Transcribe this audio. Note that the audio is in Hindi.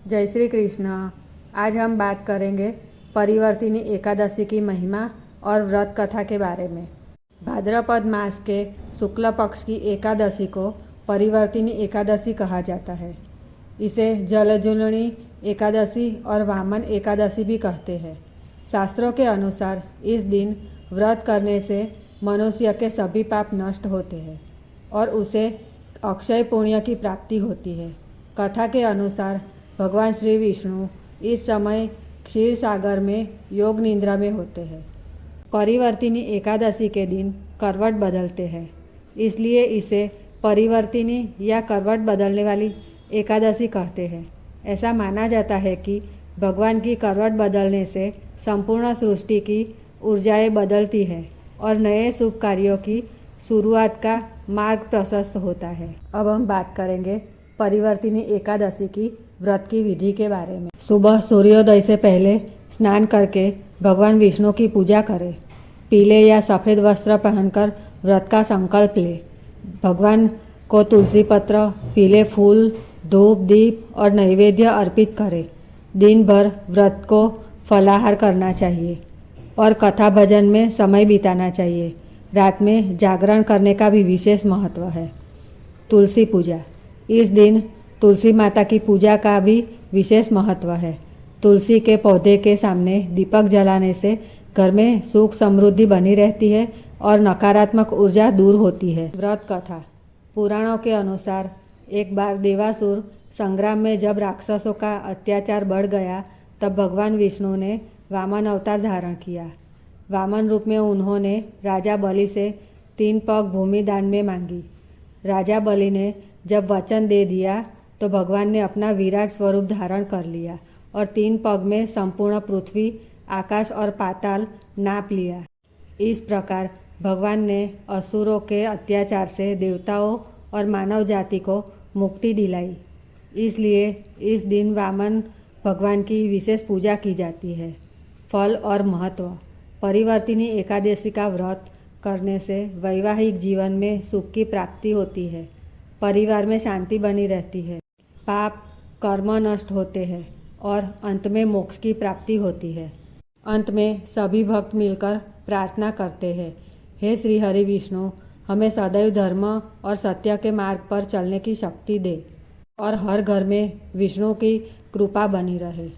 जय श्री कृष्ण। आज हम बात करेंगे परिवर्तिनी एकादशी की महिमा और व्रत कथा के बारे में। भाद्रपद मास के शुक्ल पक्ष की एकादशी को परिवर्तिनी एकादशी कहा जाता है। इसे जलजूलनी एकादशी और वामन एकादशी भी कहते हैं। शास्त्रों के अनुसार इस दिन व्रत करने से मनुष्य के सभी पाप नष्ट होते हैं और उसे अक्षय पुण्य की प्राप्ति होती है। कथा के अनुसार भगवान श्री विष्णु इस समय क्षीर सागर में योग निद्रा में होते हैं। परिवर्तिनी एकादशी के दिन करवट बदलते हैं, इसलिए इसे परिवर्तिनी या करवट बदलने वाली एकादशी कहते हैं। ऐसा माना जाता है कि भगवान की करवट बदलने से संपूर्ण सृष्टि की ऊर्जाएं बदलती है और नए शुभ कार्यों की शुरुआत का मार्ग प्रशस्त होता है। अब हम बात करेंगे परिवर्तिनी एकादशी की व्रत की विधि के बारे में। सुबह सूर्योदय से पहले स्नान करके भगवान विष्णु की पूजा करें। पीले या सफ़ेद वस्त्र पहनकर व्रत का संकल्प ले। भगवान को तुलसी पत्र, पीले फूल, धूप, दीप और नैवेद्य अर्पित करें। दिन भर व्रत को फलाहार करना चाहिए और कथा भजन में समय बिताना चाहिए। रात में जागरण करने का भी विशेष महत्व है। तुलसी पूजा, इस दिन तुलसी माता की पूजा का भी विशेष महत्व है। तुलसी के पौधे के सामने दीपक जलाने से घर में सुख समृद्धि बनी रहती है और नकारात्मक ऊर्जा दूर होती है। व्रत कथा, पुराणों के अनुसार एक बार देवासुर संग्राम में जब राक्षसों का अत्याचार बढ़ गया तब भगवान विष्णु ने वामन अवतार धारण किया। वामन रूप में उन्होंने राजा बलि से 3 पग भूमि दान में मांगी। राजा बलि ने जब वचन दे दिया तो भगवान ने अपना विराट स्वरूप धारण कर लिया और 3 पग में संपूर्ण पृथ्वी, आकाश और पाताल नाप लिया। इस प्रकार भगवान ने असुरों के अत्याचार से देवताओं और मानव जाति को मुक्ति दिलाई। इसलिए इस दिन वामन भगवान की विशेष पूजा की जाती है। फल और महत्व, परिवर्तिनी एकादशी का व्रत करने से वैवाहिक जीवन में सुख की प्राप्ति होती है। परिवार में शांति बनी रहती है। पाप कर्म नष्ट होते हैं और अंत में मोक्ष की प्राप्ति होती है। अंत में सभी भक्त मिलकर प्रार्थना करते हैं, हे श्री हरि विष्णु, हमें सदैव धर्म और सत्य के मार्ग पर चलने की शक्ति दे और हर घर में विष्णु की कृपा बनी रहे।